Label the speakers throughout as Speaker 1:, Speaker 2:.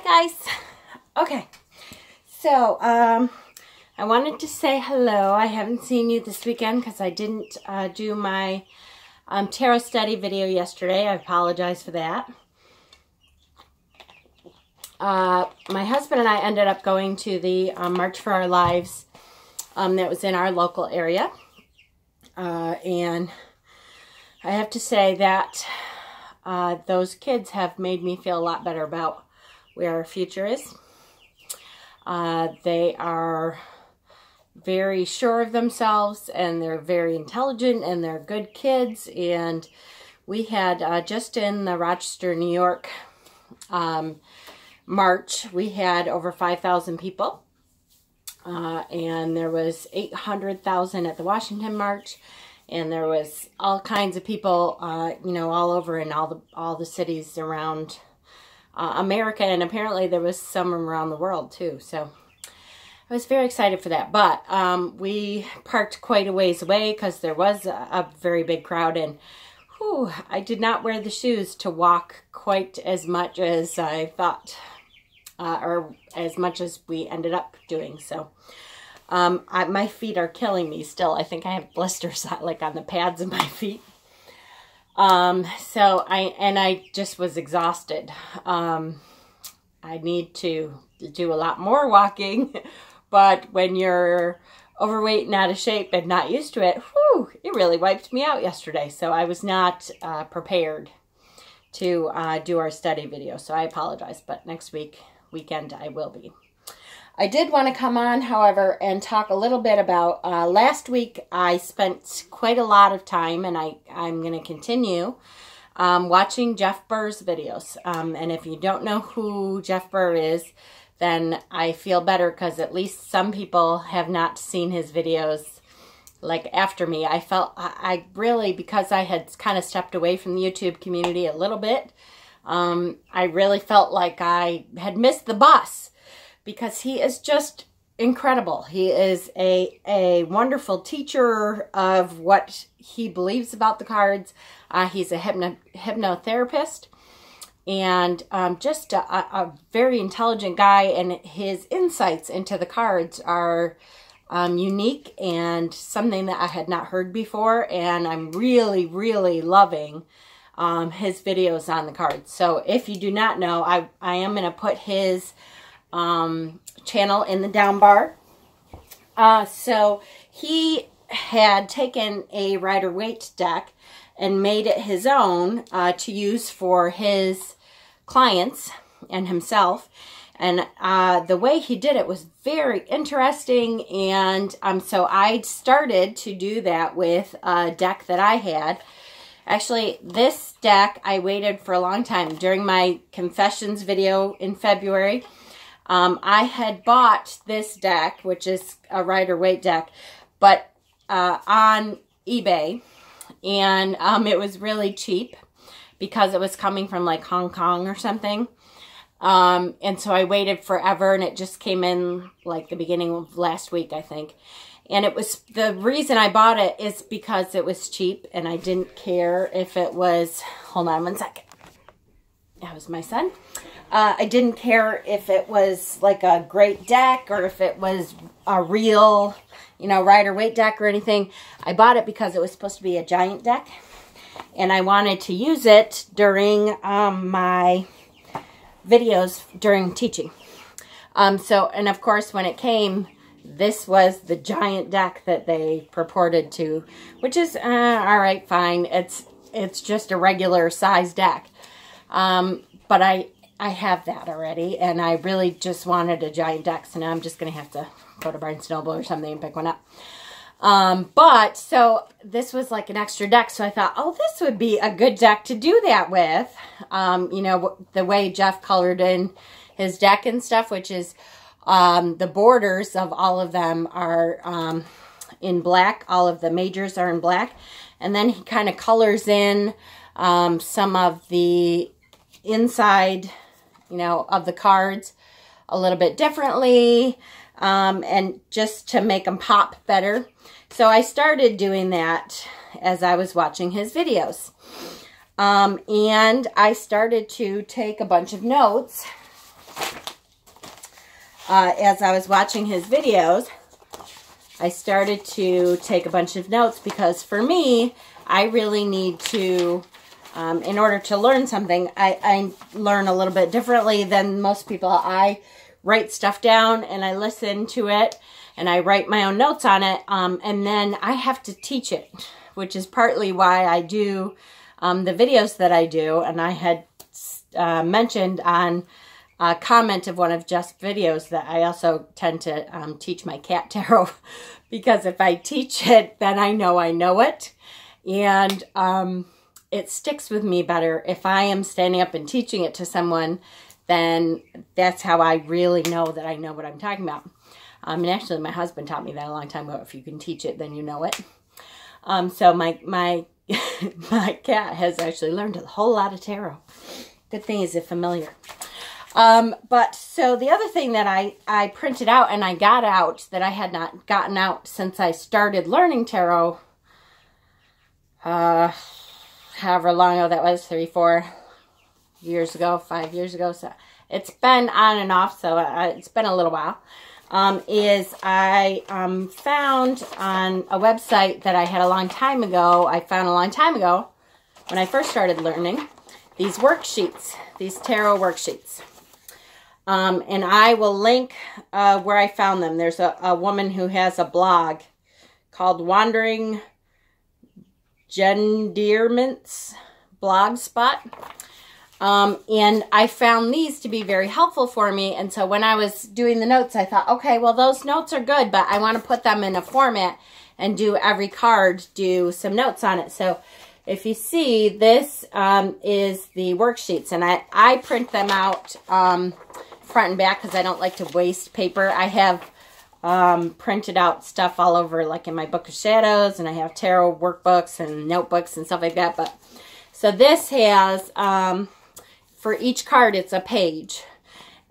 Speaker 1: Hi guys. Okay, so I wanted to say hello. I haven't seen you this weekend because I didn't do my tarot study video yesterday. I apologize for that. My husband and I ended up going to the March for Our Lives that was in our local area. And I have to say that those kids have made me feel a lot better about where our future is. They are very sure of themselves, and they're very intelligent, and they're good kids. And we had just in the Rochester, New York March, we had over 5,000 people, and there was 800,000 at the Washington March, and there was all kinds of people, you know, all over in all the cities around America, and apparently there was some around the world too. So I was very excited for that. But we parked quite a ways away because there was a very big crowd, and whew, I did not wear the shoes to walk quite as much as I thought, or as much as we ended up doing. So my feet are killing me still. I think I have blisters like on the pads of my feet. So I just was exhausted. I need to do a lot more walking, but when you're overweight and out of shape and not used to it, whew, it really wiped me out yesterday. So I was not prepared to do our study video. So I apologize, but next weekend I will be. I did want to come on, however, and talk a little bit about last week. I spent quite a lot of time, and I'm going to continue watching Jeff Burr's videos. And if you don't know who Jeff Burr is, then I feel better because at least some people have not seen his videos like after me. I felt I really, because I had kind of stepped away from the YouTube community a little bit, I really felt like I had missed the bus. Because he is just incredible. He is a wonderful teacher of what he believes about the cards. He's a hypnotherapist, and just a very intelligent guy, and his insights into the cards are unique and something that I had not heard before, and I'm really, really loving his videos on the cards. So if you do not know, I am going to put his channel in the down bar. So he had taken a Rider-Waite deck and made it his own to use for his clients and himself. And the way he did it was very interesting. And so I started to do that with a deck that I had. Actually, this deck I waited for a long time. During my confessions video in February, I had bought this deck, which is a Rider-Waite deck, but on eBay, and it was really cheap because it was coming from like Hong Kong or something. And so I waited forever, and it just came in like the beginning of last week, I think. And it was, the reason I bought it is because it was cheap, and I didn't care if it was, hold on one second. That was my son. I didn't care if it was like a great deck or if it was a real, you know, Rider-Waite deck or anything. I bought it because it was supposed to be a giant deck, and I wanted to use it during my videos during teaching. And of course, when it came, this was the giant deck that they purported to, which is all right, fine. It's just a regular size deck. But I have that already, and I really just wanted a giant deck, so now I'm just going to have to go to Barnes & Noble or something and pick one up. But, so, this was like an extra deck, so I thought, oh, this would be a good deck to do that with. You know, the way Jeff colored in his deck and stuff, which is, the borders of all of them are in black. All of the majors are in black. And then he kind of colors in some of the inside, you know, of the cards a little bit differently, and just to make them pop better. So I started doing that as I was watching his videos. And I started to take a bunch of notes as I was watching his videos, I started to take a bunch of notes because for me, I really need to, in order to learn something, I learn a little bit differently than most people. I write stuff down and I listen to it and I write my own notes on it, and then I have to teach it, which is partly why I do the videos that I do. And I had mentioned on a comment of one of Jeff's videos that I also tend to teach my cat tarot because if I teach it, then I know it. And it sticks with me better. If I am standing up and teaching it to someone, then that's how I really know that I know what I'm talking about. And actually, my husband taught me that a long time ago. If you can teach it, then you know it. So my my cat has actually learned a whole lot of tarot. Good thing is it's familiar. But so the other thing that I printed out and I got out that I had not gotten out since I started learning tarot, however long ago that was, 3-4 years ago, 5 years ago. So it's been on and off, so it's been a little while. Is I found on a website that I had a long time ago, when I first started learning, these worksheets, these tarot worksheets. And I will link where I found them. There's a woman who has a blog called Wandering Endearments Blogspot. And I found these to be very helpful for me. And so when I was doing the notes, I thought, okay, well, those notes are good, but I want to put them in a format and do every card, do some notes on it. So if you see, this is the worksheets. And I print them out front and back because I don't like to waste paper. I have printed out stuff all over, like in my Book of Shadows, and I have tarot workbooks and notebooks and stuff like that. But so this has, for each card, it's a page.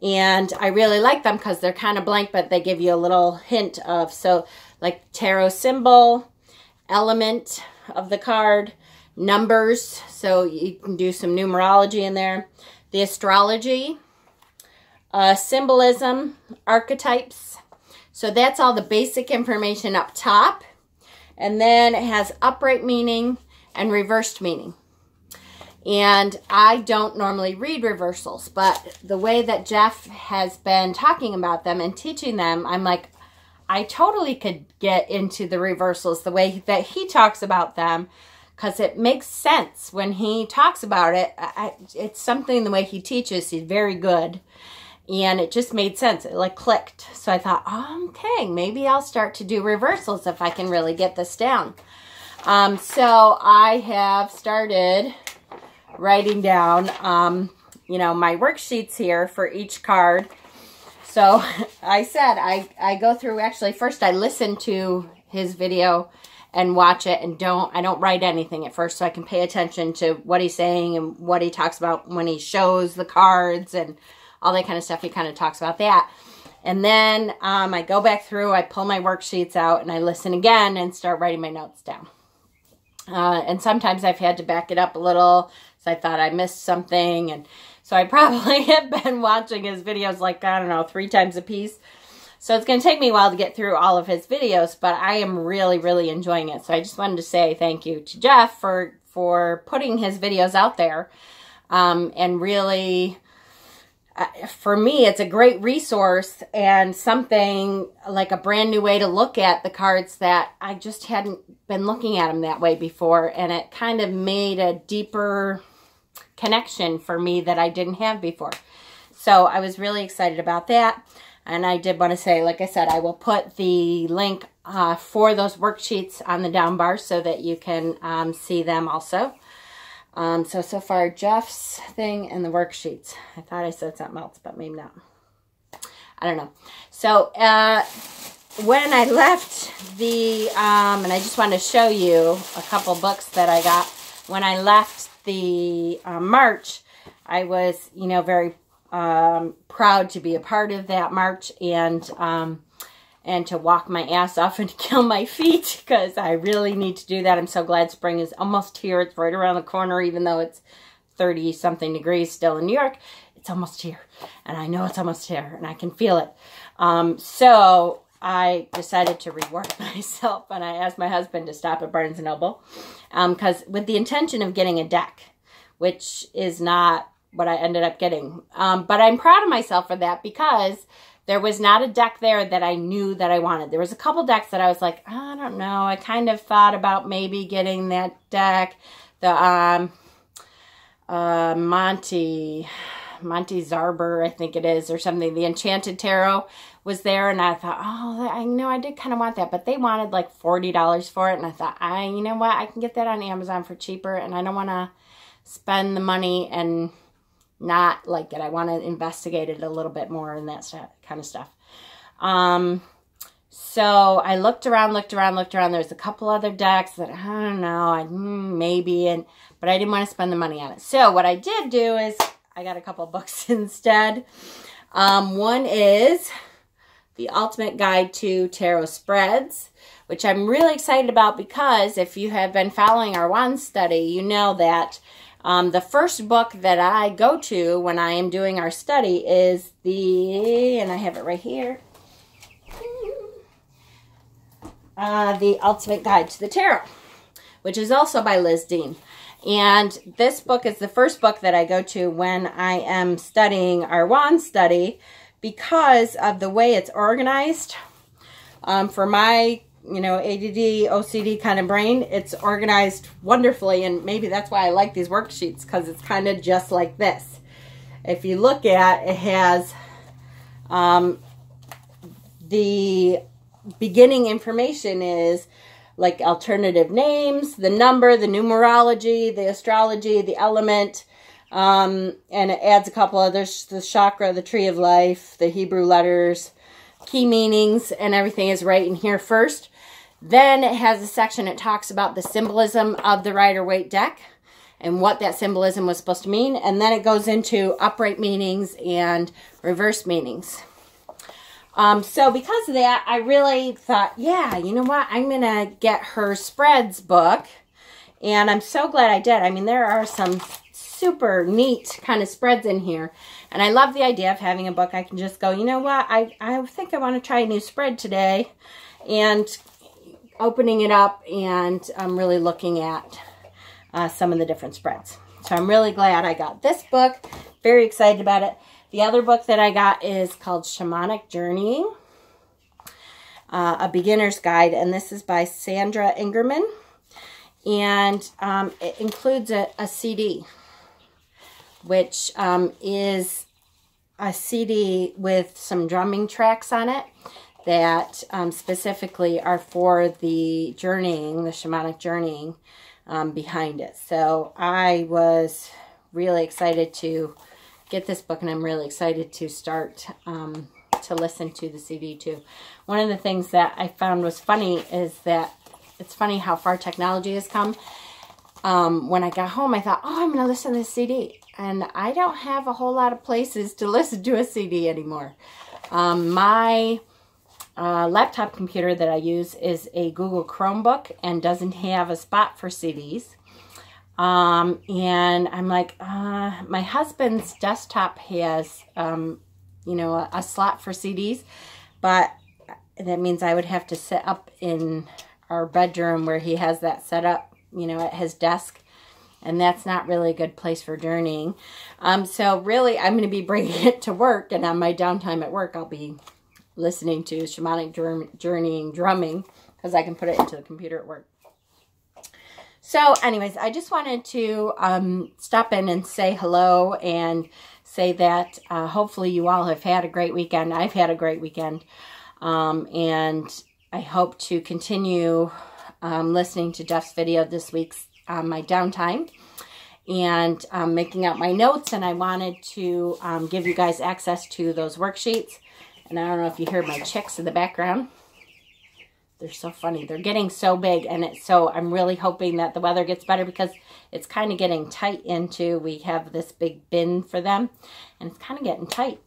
Speaker 1: And I really like them because they're kind of blank, but they give you a little hint of, so like tarot symbol, element of the card, numbers, so you can do some numerology in there, the astrology, symbolism, archetypes. So that's all the basic information up top. And then it has upright meaning and reversed meaning. And I don't normally read reversals, but the way that Jeff has been talking about them and teaching them, I'm like, I totally could get into the reversals the way that he talks about them, because it makes sense when he talks about it. It's something the way he teaches, he's very good. And it just made sense. It like clicked. So I thought, oh, okay, maybe I'll start to do reversals if I can really get this down. So I have started writing down, you know, my worksheets here for each card. So I said, I go through, actually, first I listen to his video and watch it, and I don't write anything at first, so I can pay attention to what he's saying and what he talks about when he shows the cards and all that kind of stuff. He kind of talks about that. And then I go back through, I pull my worksheets out, and I listen again and start writing my notes down. And sometimes I've had to back it up a little, so I thought I missed something. And so I probably have been watching his videos like, I don't know, 3 times a piece. So it's going to take me a while to get through all of his videos, but I am really, really enjoying it. So I just wanted to say thank you to Jeff for putting his videos out there. And really, for me, it's a great resource and something like a brand new way to look at the cards that I just hadn't been looking at them that way before. And it kind of made a deeper connection for me that I didn't have before. So I was really excited about that. And I did want to say, like I said, I will put the link for those worksheets on the down bar so that you can see them also. So far, Jeff's thing and the worksheets. I thought I said something else, but maybe not. I don't know. So when I left the, and I just wanted to show you a couple books that I got. When I left the march, I was, you know, very proud to be a part of that march and to walk my ass off and kill my feet, because I really need to do that. I'm so glad spring is almost here. It's right around the corner, even though it's 30-something degrees still in New York. it's almost here. And I know it's almost here, and I can feel it. So I decided to reward myself, and I asked my husband to stop at Barnes & Noble, because with the intention of getting a deck, which is not what I ended up getting. But I'm proud of myself for that, because there was not a deck there that I knew that I wanted. There was a couple decks that I was like, I don't know. I kind of thought about maybe getting that deck, the Monty Zarber, I think it is, or something. The Enchanted Tarot was there, and I thought, oh, I know I did kind of want that, but they wanted like $40 for it, and I thought, you know what, I can get that on Amazon for cheaper, and I don't want to spend the money and not like it. I want to investigate it a little bit more and that kind of stuff. So I looked around. There's a couple other decks that I don't know, maybe, but I didn't want to spend the money on it. So what I did do is I got a couple books instead. One is The Ultimate Guide to Tarot Spreads, which I'm really excited about, because if you have been following our wand study, you know that the first book that I go to when I am doing our study is and I have it right here, The Ultimate Guide to the Tarot, which is also by Liz Dean. And this book is the first book that I go to when I am studying our wand study, because of the way it's organized. For my, ADD, OCD kind of brain, it's organized wonderfully, and maybe that's why I like these worksheets, because it's kind of just like this. If you look at it, has the beginning information is like alternative names, the number, the numerology, the astrology, the element, and it adds a couple others, the chakra, the tree of life, the Hebrew letters, key meanings, and everything is right in here first. Then it has a section that talks about the symbolism of the Rider-Waite deck and what that symbolism was supposed to mean. And then it goes into upright meanings and reverse meanings. So because of that, I really thought, yeah, you know what? I'm going to get her spreads book. And I'm so glad I did. I mean, there are some super neat kind of spreads in here. And I love the idea of having a book I can just go, you know what? I think I want to try a new spread today. And opening it up, and I'm really looking at some of the different spreads. So I'm really glad I got this book. Very excited about it. The other book that I got is called Shamanic Journeying, A Beginner's Guide, and this is by Sandra Ingerman. And it includes a CD, which is a CD with some drumming tracks on it that specifically are for the journeying, the shamanic journeying behind it. So I was really excited to get this book, and I'm really excited to start to listen to the CD too. One of the things that I found was funny is that it's funny how far technology has come. When I got home, I thought, oh, I'm going to listen to this CD. And I don't have a whole lot of places to listen to a CD anymore. My laptop computer that I use is a Google Chromebook and doesn't have a spot for CDs. And I'm like, my husband's desktop has, a slot for CDs, but that means I would have to sit up in our bedroom where he has that set up, at his desk. And that's not really a good place for journeying. So really, I'm going to be bringing it to work, and on my downtime at work, I'll be listening to Shamanic Journeying drumming, because I can put it into the computer at work. So anyways, I just wanted to stop in and say hello and say that hopefully you all have had a great weekend. I've had a great weekend. And I hope to continue listening to Jeff's video this week's my downtime, and making out my notes. And I wanted to give you guys access to those worksheets. And I don't know if you hear my chicks in the background. They're so funny. They're getting so big, and I'm really hoping that the weather gets better, because it's kind of getting tight we have this big bin for them, and it's kind of getting tight.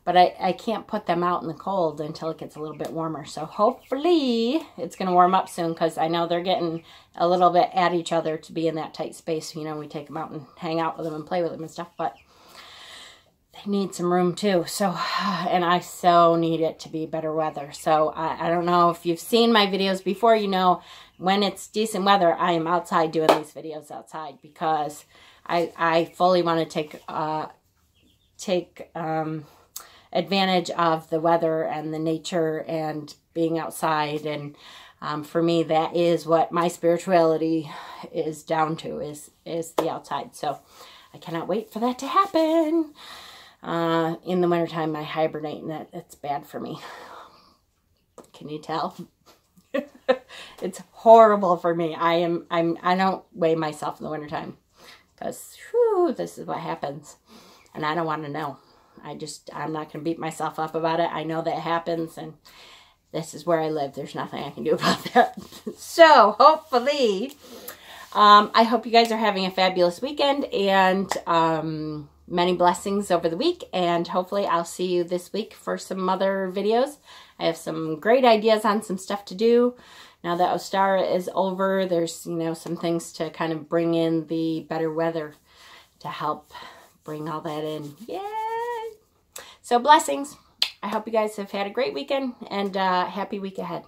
Speaker 1: But I can't put them out in the cold until it gets a little bit warmer. So hopefully it's going to warm up soon, because I know they're getting a little bit at each other to be in that tight space. We take them out and hang out with them and play with them and stuff. But they need some room too. So, and I so need it to be better weather. So I don't know if you've seen my videos before, you know, when it's decent weather, I am outside doing these videos outside because I fully want to take advantage of the weather and the nature and being outside. And for me, that is what my spirituality is down to, is the outside. So I cannot wait for that to happen. In the wintertime, I hibernate, and that's bad for me. Can you tell? It's horrible for me. I don't weigh myself in the wintertime because this is what happens, and I don't want to know. I'm not going to beat myself up about it. I know that happens, and this is where I live. There's nothing I can do about that. So hopefully, I hope you guys are having a fabulous weekend, and many blessings over the week, and hopefully I'll see you this week for some other videos. I have some great ideas on some stuff to do. Now that Ostara is over, there's, you know, some things to kind of bring in the better weather to help bring all that in. Yay! So blessings. I hope you guys have had a great weekend, and happy week ahead.